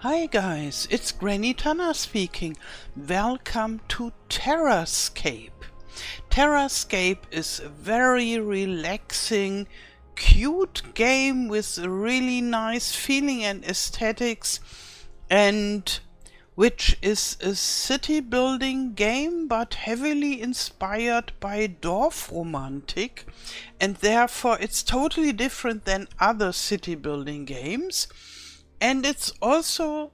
Hi guys, it's Granny Tana speaking. Welcome to Terrascape. Terrascape is a very relaxing, cute game with a really nice feeling and aesthetics, and which is a city building game but heavily inspired by Dorfromantik, and therefore it's totally different than other city building games. And it's also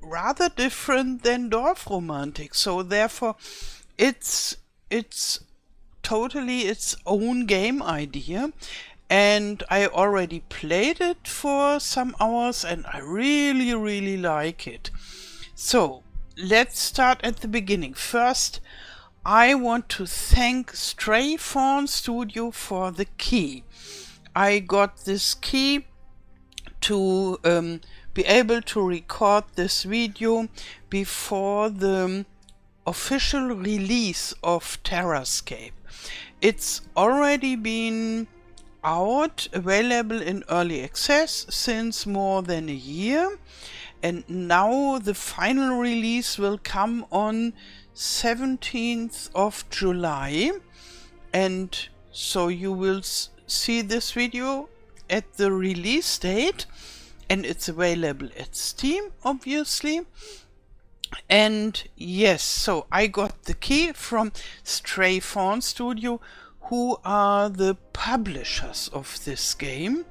rather different than Dorfromantik, so therefore it's totally its own game idea. And I already played it for some hours and I really like it. So let's start at the beginning. First, I want to thank Stray Fawn Studio for the key. I got this key to be able to record this video before the official release of Terrascape. It's already been out, available in early access since more than a year, and now the final release will come on 17th of July, and so you will see this video at the release date, and it's available at Steam, obviously. And yes, so I got the key from Stray Fawn Studio, who are the publishers of this game.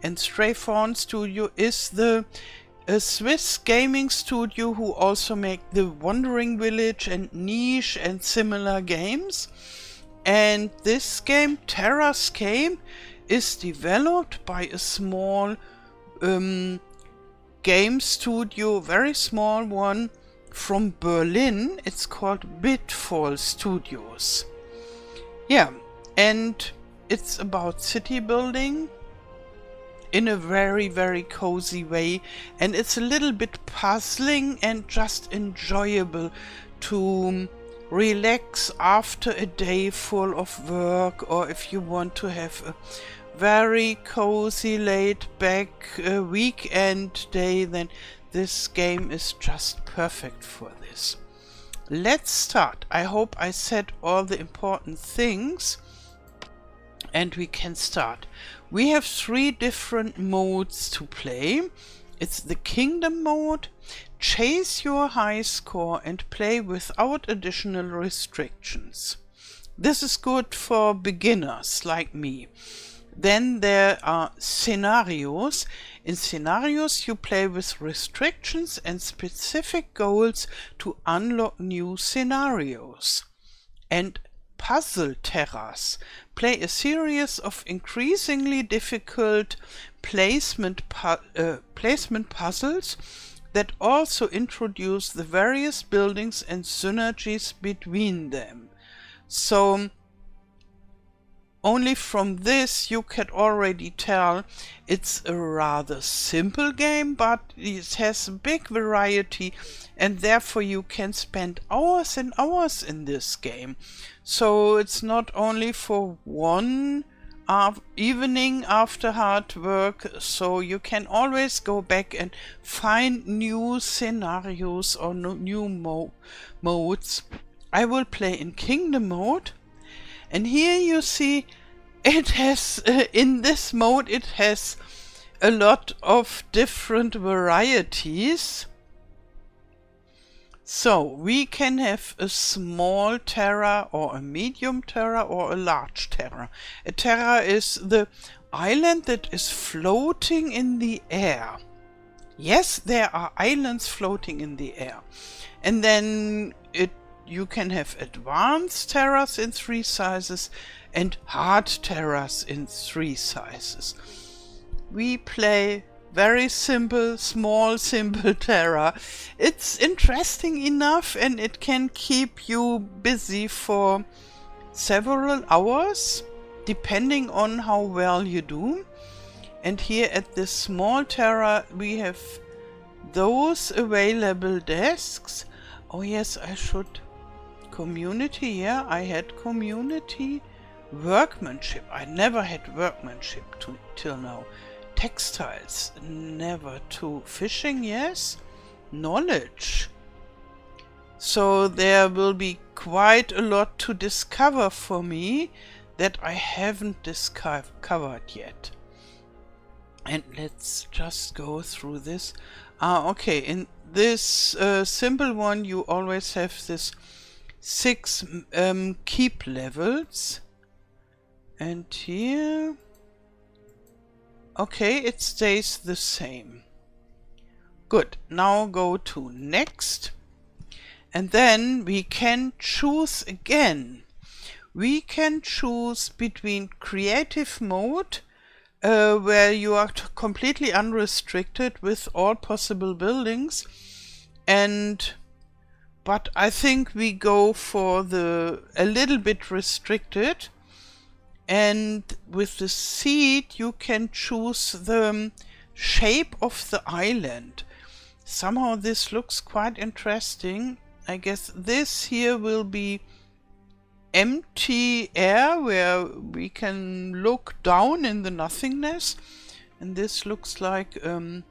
And Stray Fawn Studio is a Swiss gaming studio who also make the Wandering Village and Niche and similar games. And this game, Terrascape, is developed by a small game studio, very small one from Berlin. It's called Bitfall Studios. Yeah, and it's about city building in a very cozy way, and it's a little bit puzzling and just enjoyable to relax after a day full of work, or if you want to have a very cozy laid back weekend day, then this game is just perfect for this. Let's start. I hope I said all the important things and we can start. We have 3 different modes to play. It's the Kingdom mode, chase your high score and play without additional restrictions. This is good for beginners like me. Then there are scenarios. In scenarios you play with restrictions and specific goals to unlock new scenarios. And puzzle terras. Play a series of increasingly difficult placement puzzles that also introduce the various buildings and synergies between them. So only from this you can already tell it's a rather simple game, but it has a big variety and therefore you can spend hours and hours in this game. So it's not only for one evening after hard work, so you can always go back and find new scenarios or new modes. I will play in Kingdom mode. And here you see it has, in this mode, it has a lot of different varieties. So we can have a small terra or a medium terra or a large terra. A terra is the island that is floating in the air. Yes, there are islands floating in the air. And then you can have advanced terras in 3 sizes and hard terras in 3 sizes. We play very simple, small, simple terra. It's interesting enough and it can keep you busy for several hours, depending on how well you do. And here at this small terra we have those available desks. Oh yes, I should. Community, yeah, I had community. Workmanship, I never had workmanship till now. Textiles, never to fishing, yes. Knowledge. So there will be quite a lot to discover for me that I haven't discovered yet. And let's just go through this. Okay, in this simple one you always have this 6 keep levels. And here, okay, it stays the same. Good, now go to next. And then we can choose again. We can choose between creative mode, where you are completely unrestricted with all possible buildings, but I think we go for a little bit restricted. And with the seed you can choose the shape of the island. Somehow this looks quite interesting. I guess this here will be empty air where we can look down in the nothingness. And this looks like a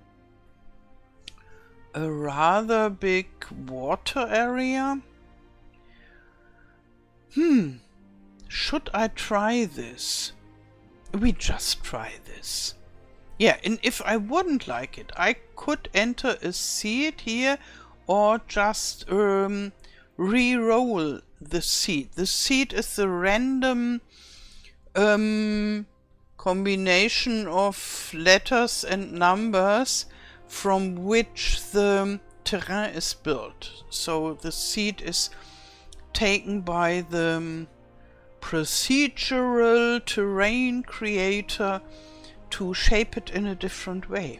rather big water area. Should I try this? We just try this. Yeah, and if I wouldn't like it, I could enter a seed here or just re-roll the seed. The seed is the random combination of letters and numbers from which the terrain is built. So the seed is taken by the procedural terrain creator to shape it in a different way.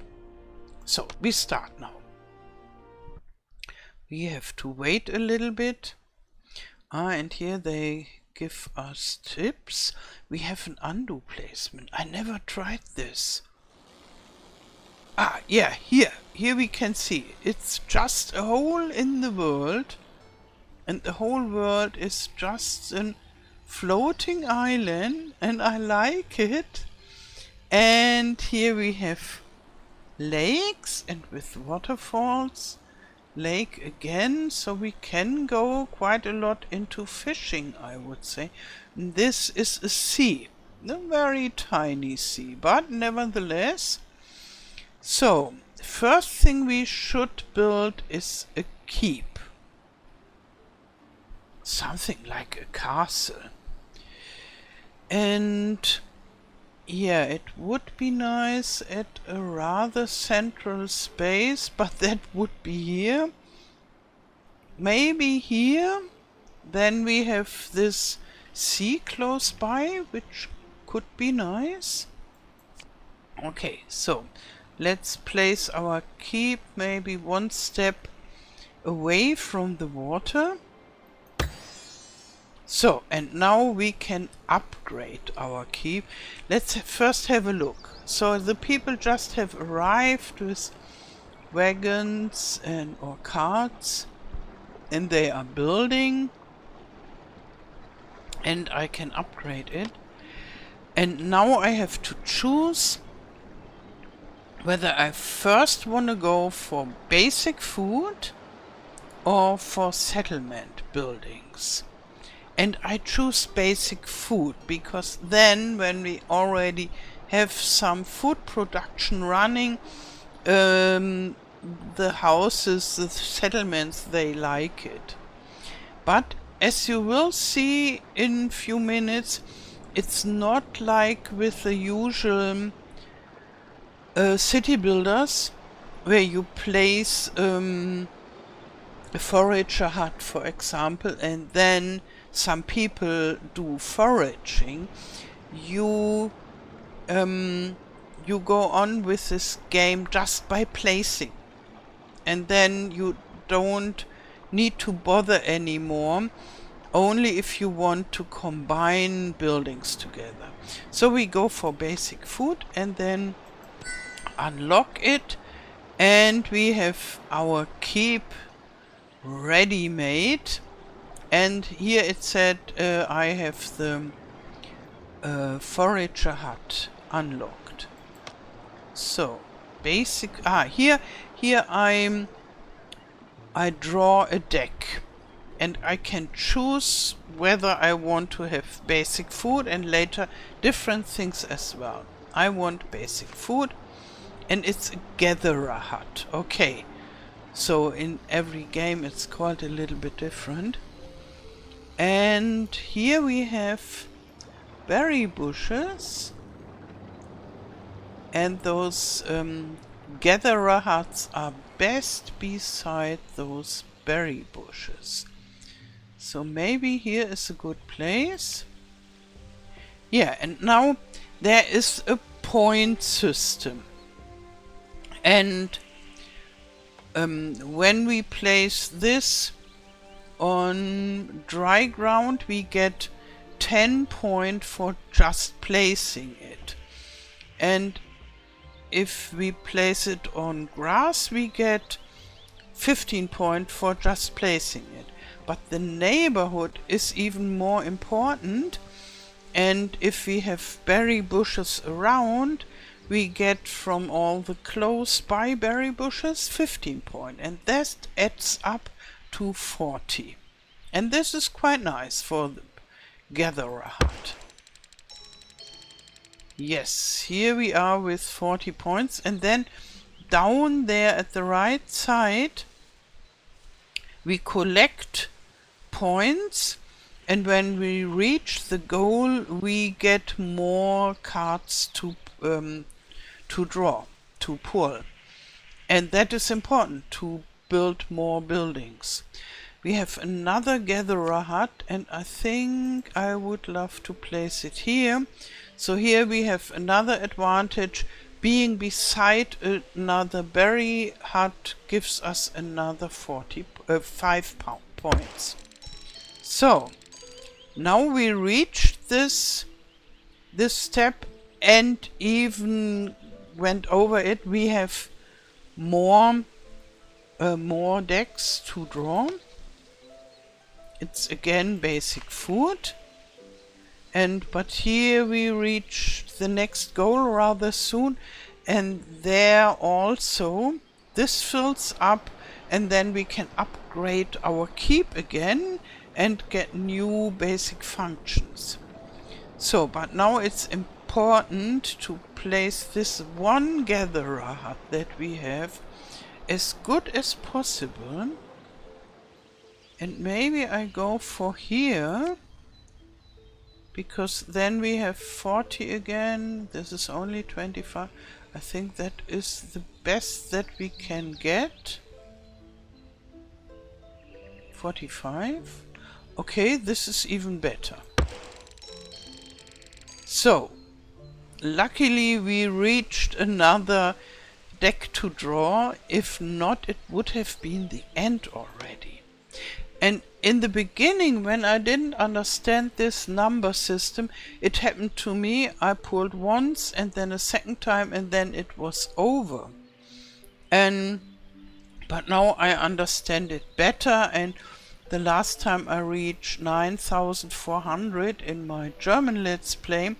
So we start now. We have to wait a little bit. And here they give us tips. We have an undo placement. I never tried this. Yeah, here we can see it's just a hole in the world, and the whole world is just a floating island, and I like it. And here we have lakes and with waterfalls, lake again, so we can go quite a lot into fishing, I would say. This is a sea, a very tiny sea, but nevertheless. So, the first thing we should build is a keep. Something like a castle. And yeah, it would be nice at a rather central space, but that would be here. Maybe here. Then we have this sea close by, which could be nice. Okay, so let's place our keep maybe one step away from the water. So, and now we can upgrade our keep. Let's first have a look. So the people just have arrived with wagons or carts, and they are building, and I can upgrade it. And now I have to choose whether I first want to go for basic food or for settlement buildings. And I choose basic food, because then when we already have some food production running, the houses, the settlements, they like it. But as you will see in few minutes, it's not like with the usual city builders, where you place a forager hut, for example, and then some people do foraging. You go on with this game just by placing, and then you don't need to bother anymore, only if you want to combine buildings together. So we go for basic food and then unlock it, and we have our keep ready made. And here it said I have the forager hut unlocked. So basic, here I draw a deck, and I can choose whether I want to have basic food and later different things as well. I want basic food, and it's a gatherer hut. Okay, so in every game it's called a little bit different. And here we have berry bushes, and those gatherer huts are best beside those berry bushes. So maybe here is a good place. Yeah, and now there is a point system. And when we place this on dry ground, we get 10 points for just placing it. And if we place it on grass, we get 15 points for just placing it. But the neighborhood is even more important, and if we have berry bushes around, we get from all the close by berry bushes 15 points, and that adds up to 40. And this is quite nice for the gatherer hut. Yes, here we are with 40 points, and then down there at the right side we collect points, and when we reach the goal we get more cards to draw, to pull, and that is important to build more buildings. We have another gatherer hut, and I think I would love to place it here. So here we have another advantage. Being beside another berry hut gives us another 5 points. So now we reached this step and even went over it. We have more decks to draw. It's again basic food. But here we reach the next goal rather soon, and there also this fills up, and then we can upgrade our keep again and get new basic functions. So, but now it's important to place this one gatherer hut that we have as good as possible, and maybe I go for here, because then we have 40 again. This is only 25. I think that is the best that we can get. 45. Okay, this is even better. So, luckily we reached another deck to draw. If not, it would have been the end already. And in the beginning, when I didn't understand this number system, it happened to me. I pulled once and then a second time, and then it was over. But now I understand it better, and the last time I reached 9,400 in my German Let's Play,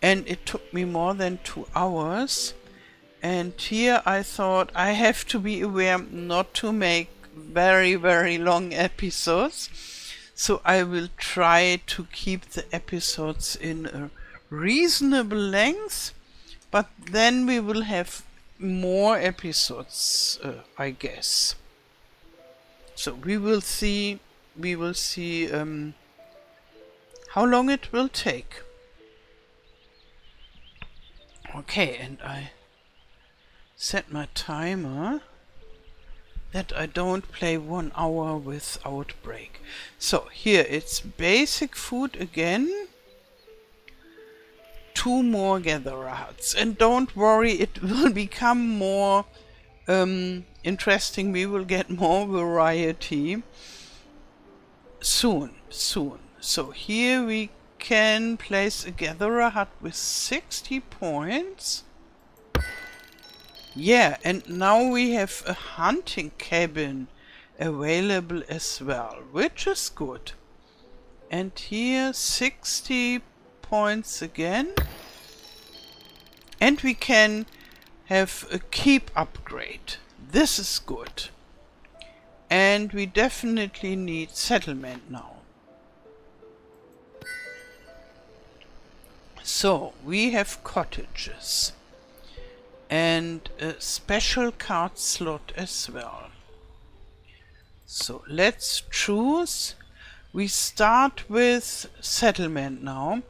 and it took me more than 2 hours. And here I thought I have to be aware not to make very, very long episodes. So I will try to keep the episodes in a reasonable length, but then we will have more episodes, I guess. So we will see how long it will take. Okay, and I set my timer that I don't play 1 hour without break. So here it's basic food again. 2 more gatherer huts, and don't worry, it will become more interesting. We will get more variety soon. So here we can place a gatherer hut with 60 points. Yeah, and now we have a hunting cabin available as well, which is good. And here 60 points again. And we can have a keep upgrade. This is good. And we definitely need settlement now. So, we have cottages. And a special card slot as well. So, let's choose. We start with settlement now.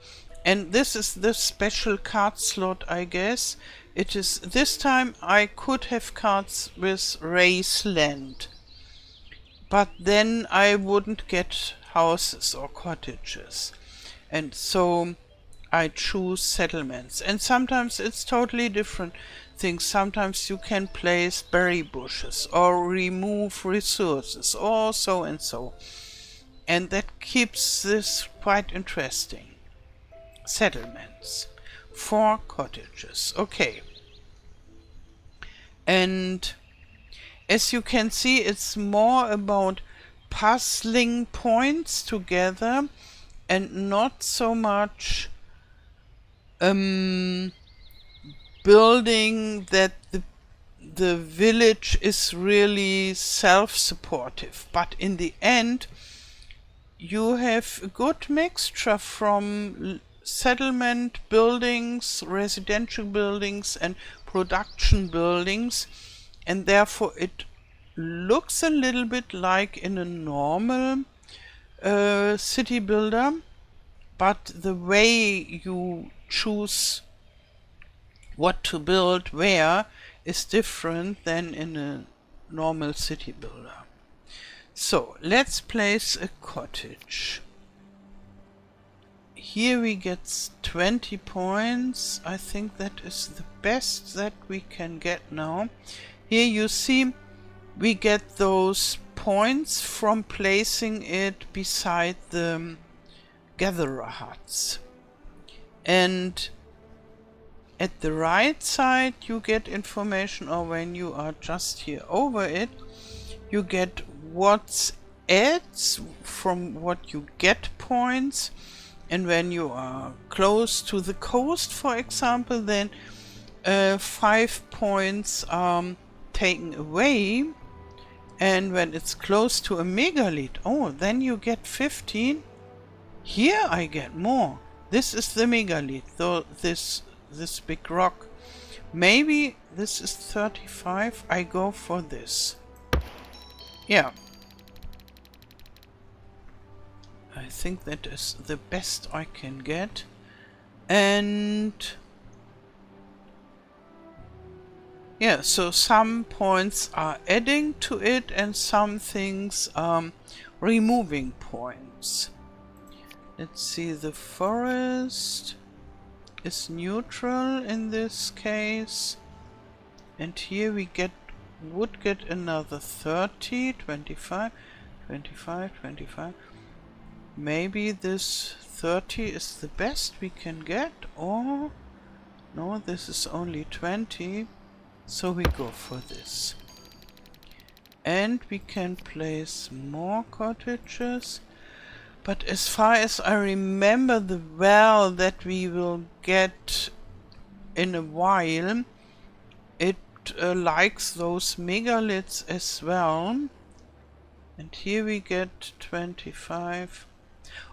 And this is the special card slot, I guess. It is, this time I could have cards with raise land. But then I wouldn't get houses or cottages. And so I choose settlements. And sometimes it's totally different things. Sometimes you can place berry bushes or remove resources or so and so. And that keeps this quite interesting. Settlements. 4 cottages. Okay. And as you can see, it's more about puzzling points together and not so much building that the village is really self-supportive. But in the end, you have a good mixture from settlement buildings, residential buildings and production buildings, and therefore it looks a little bit like in a normal city builder, but the way you choose what to build where is different than in a normal city builder. So let's place a cottage. Here we get 20 points. I think that is the best that we can get now. Here you see we get those points from placing it beside the gatherer huts. And at the right side you get information, or when you are just here over it, you get what's adds from what you get points. And when you are close to the coast, for example, then 5 points are taken away. And when it's close to a megalith, oh, then you get 15. Here I get more. This is the megalith, though this big rock. Maybe this is 35. I go for this. Yeah. I think that is the best I can get. And yeah, so some points are adding to it and some things are removing points. Let's see, the forest is neutral in this case. And here we would get another 30, 25, 25, 25. Maybe this 30 is the best we can get, or no, this is only 20, so we go for this. And we can place more cottages, but as far as I remember, the well that we will get in a while, it likes those megaliths as well. And here we get 25.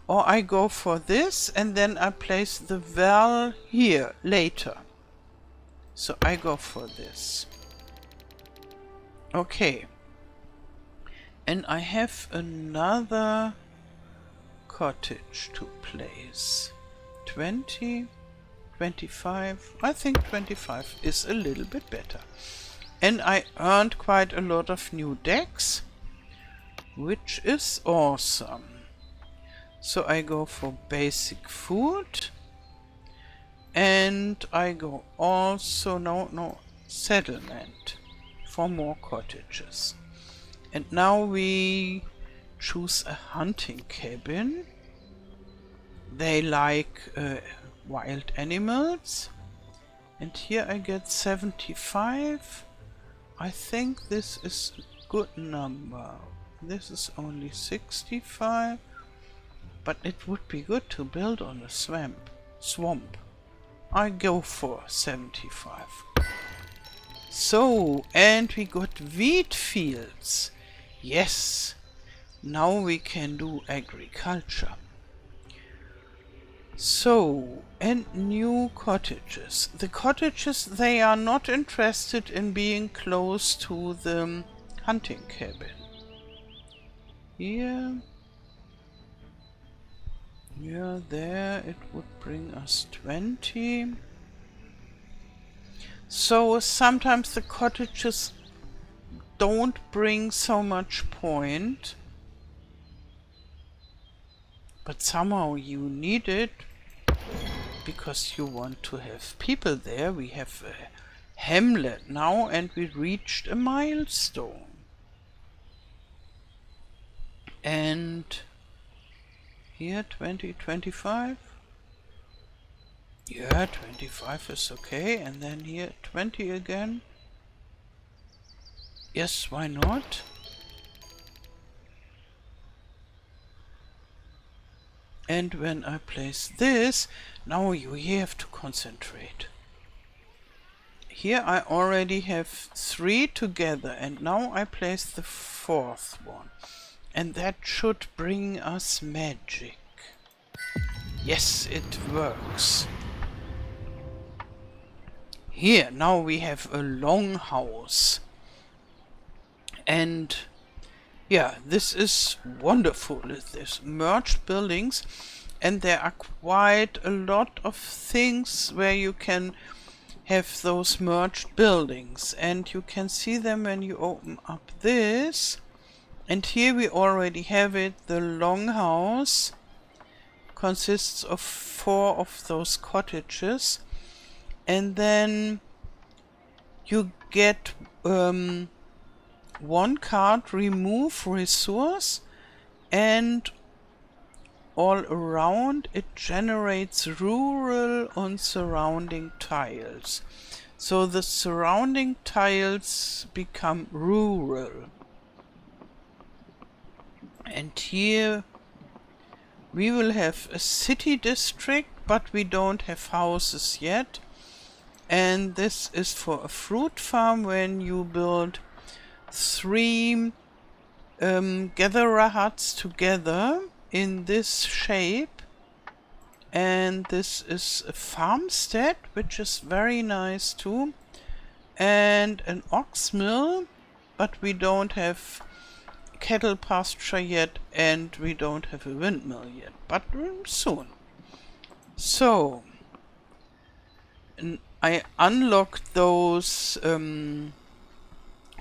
Or I go for this and then I place the well here later. So I go for this. Okay. And I have another cottage to place. 20, 25. I think 25 is a little bit better. And I earned quite a lot of new decks, which is awesome. So I go for basic food, and I go also, settlement for more cottages. And now we choose a hunting cabin. They like wild animals. And here I get 75. I think this is a good number. This is only 65. But it would be good to build on a swamp. I go for 75. So, and we got wheat fields. Yes, now we can do agriculture. So, and new cottages. The cottages, they are not interested in being close to the hunting cabin. Here, yeah, there it would bring us 20. So sometimes the cottages don't bring so much point, but somehow you need it because you want to have people there. We have a hamlet now and we reached a milestone. And here 20, 25. Yeah, 25 is okay. And then here 20 again. Yes, why not? And when I place this, now you have to concentrate. Here I already have 3 together and now I place the 4th one. And that should bring us magic. Yes, it works. Here, now we have a longhouse. And yeah, this is wonderful. There's merged buildings and there are quite a lot of things where you can have those merged buildings. And you can see them when you open up this. And here we already have it. The longhouse consists of 4 of those cottages. And then you get 1 card, remove resource, and all around it generates rural and surrounding tiles. So the surrounding tiles become rural. And here we will have a city district, but we don't have houses yet. And this is for a fruit farm when you build 3 gatherer huts together in this shape. And this is a farmstead, which is very nice too. And an ox mill, but we don't have cattle pasture yet and we don't have a windmill yet, but soon. So, I unlocked those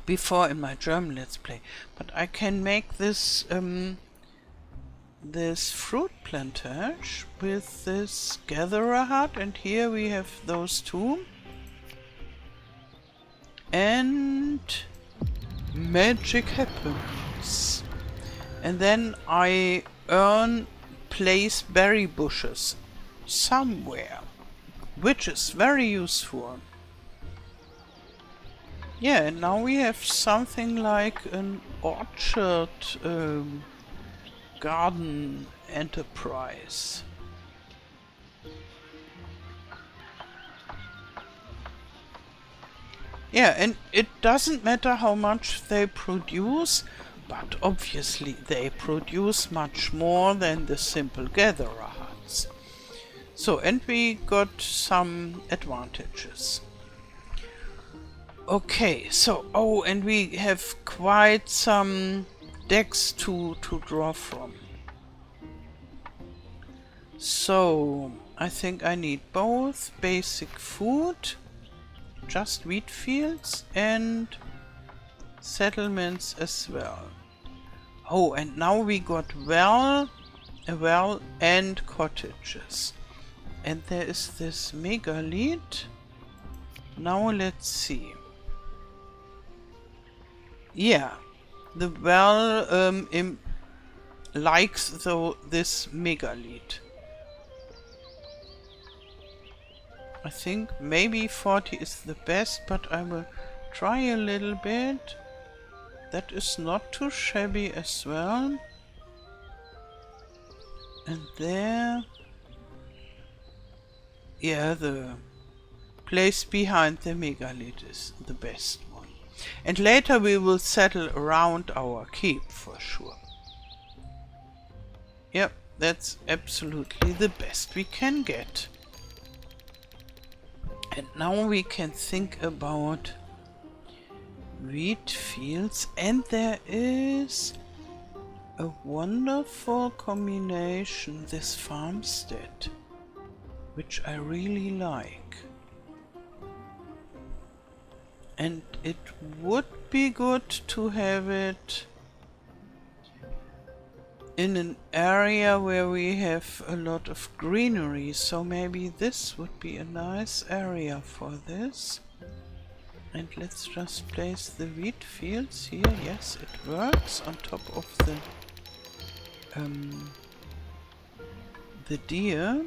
before in my German Let's Play, but I can make this this fruit plantage with this gatherer hut, and here we have those 2. And magic happens. And then I place berry bushes somewhere, which is very useful. Yeah, and now we have something like an orchard garden enterprise. Yeah, and it doesn't matter how much they produce, but obviously they produce much more than the simple gatherer huts. So, and we got some advantages. Okay, so, oh, and we have quite some decks to draw from. So, I think I need both basic food, just wheat fields, and settlements as well. Oh, and now we got a well and cottages. And there is this megalith. Now let's see. Yeah, the well likes this megalith. I think maybe 40 is the best, but I will try a little bit. That is not too shabby as well. And there, yeah, the placed behind the megalith is the best one. And later we will settle around our keep for sure. Yep, that's absolutely the best we can get. And now we can think about wheat fields, and there is a wonderful combination, this farmstead, which I really like. And it would be good to have it in an area where we have a lot of greenery, so maybe this would be a nice area for this. And let's just place the wheat fields here. Yes, it works on top of the deer,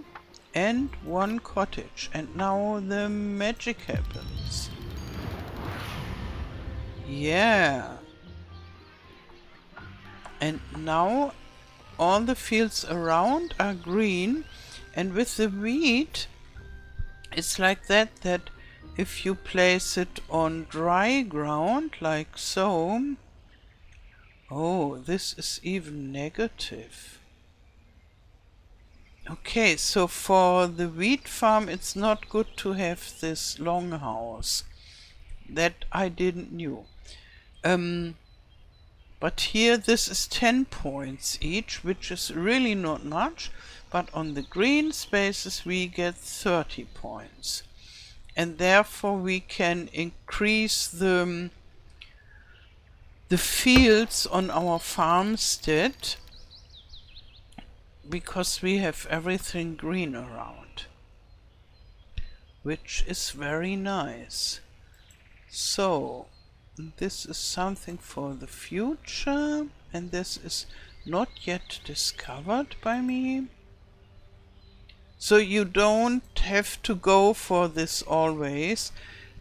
and one cottage. And now the magic happens. Yeah. And now all the fields around are green, and with the wheat it's like that if you place it on dry ground like so, oh, this is even negative. Okay, so for the wheat farm it's not good to have this longhouse. That I didn't knew. But here this is 10 points each, which is really not much, but on the green spaces we get 30 points. And therefore we can increase the fields on our farmstead, because we have everything green around, which is very nice. So this is something for the future, and this is not yet discovered by me. So you don't have to go for this always.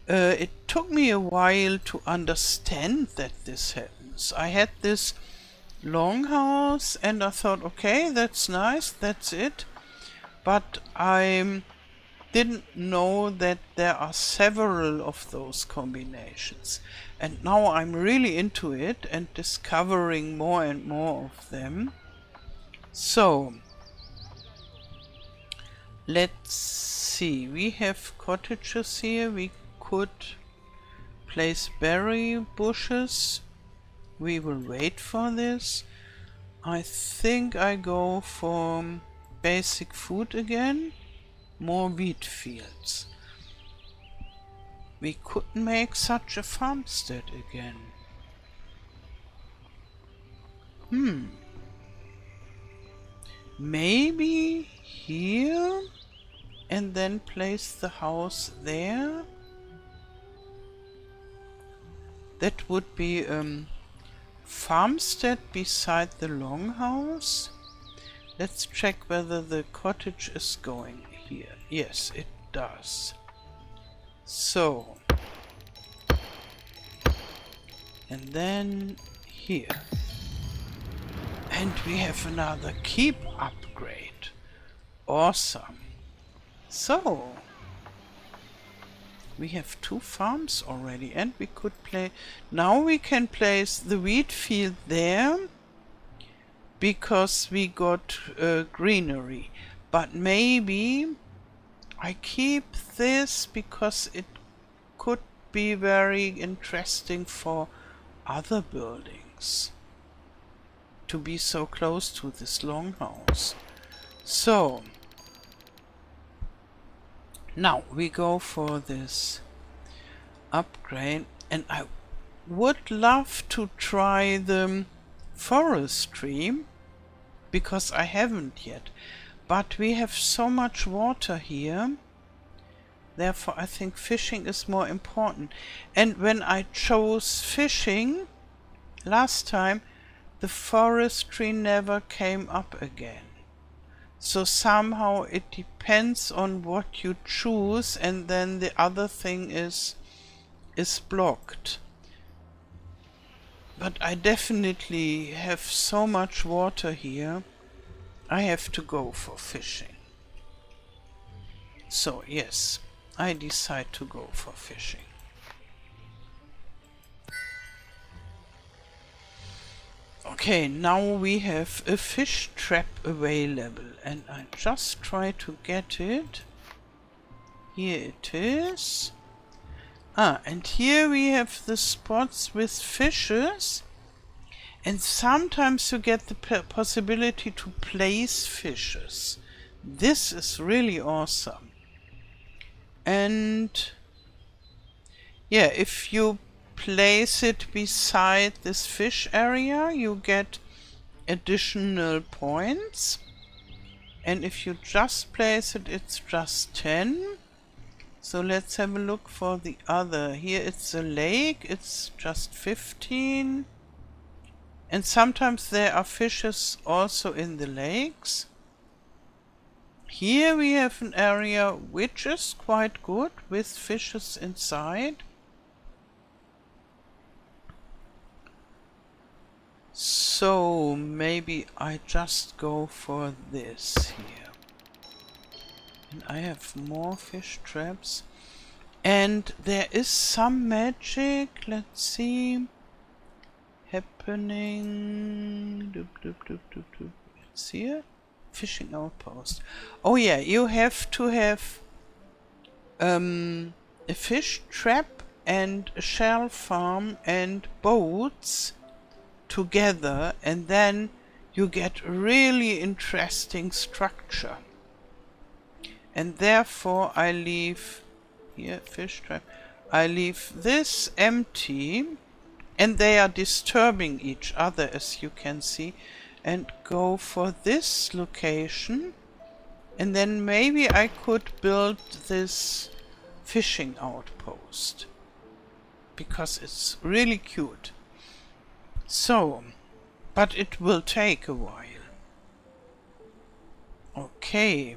It took me a while to understand that this happens. I had this longhouse and I thought, okay, that's nice, that's it. But I didn't know that there are several of those combinations. And now I'm really into it and discovering more and more of them. So let's see, we have cottages here. We could place berry bushes. We will wait for this. I think I go for basic food again. More wheat fields. We could make such a farmstead again. Maybe here and then place the house there. That would be farmstead beside the longhouse. Let's check whether the cottage is going here. Yes, it does. So, and then here. And we have another keep upgrade. Awesome. So, we have 2 farms already, and we could play. Now we can place the wheat field there because we got greenery. But maybe I keep this because it could be very interesting for other buildings to be so close to this longhouse. So now we go for this upgrade, and I would love to try the forestry because I haven't yet. But we have so much water here, therefore I think fishing is more important. And when I chose fishing last time, the forestry never came up again. So somehow it depends on what you choose, and then the other thing is blocked. But I definitely have so much water here, I have to go for fishing. So yes, I decide to go for fishing. Okay, now we have a fish trap available and I just try to get it. Here it is. And here we have the spots with fishes. And sometimes you get the possibility to place fishes. This is really awesome. And yeah, if you place it beside this fish area, you get additional points. And if you just place it, it's just 10. So let's have a look for the other. Here it's a lake, it's just 15. And sometimes there are fishes also in the lakes. Here we have an area which is quite good with fishes inside. So maybe I just go for this here. And I have more fish traps. And there is some magic, let's see, happening. It's here. Fishing outpost. Oh yeah, you have to have a fish trap and a shell farm and boats together, and then you get really interesting structure. And therefore I leave here fish trap. I leave this empty, and they are disturbing each other, as you can see, and go for this location, and then maybe I could build this fishing outpost because it's really cute. So, but it will take a while. Okay.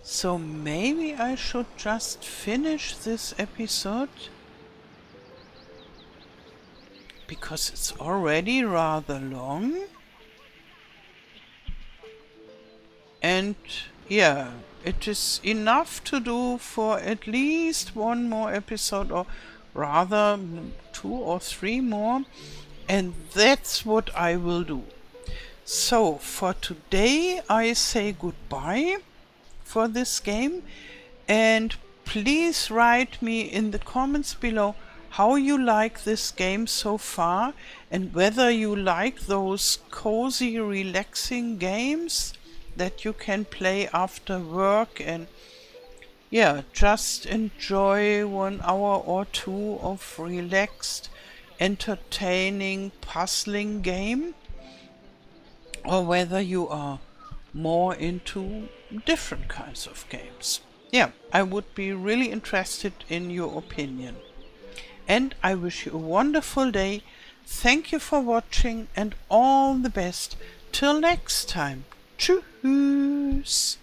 So maybe I should just finish this episode because it's already rather long. And yeah, it is enough to do for at least one more episode, or rather 2 or 3 more. And that's what I will do. So for today I say goodbye for this game, and please write me in the comments below how you like this game so far and whether you like those cozy, relaxing games that you can play after work and yeah, just enjoy 1 hour or 2 of relaxed, entertaining, puzzling game, or whether you are more into different kinds of games. Yeah, I would be really interested in your opinion. And I wish you a wonderful day. Thank you for watching and all the best. Till next time. Tschüss.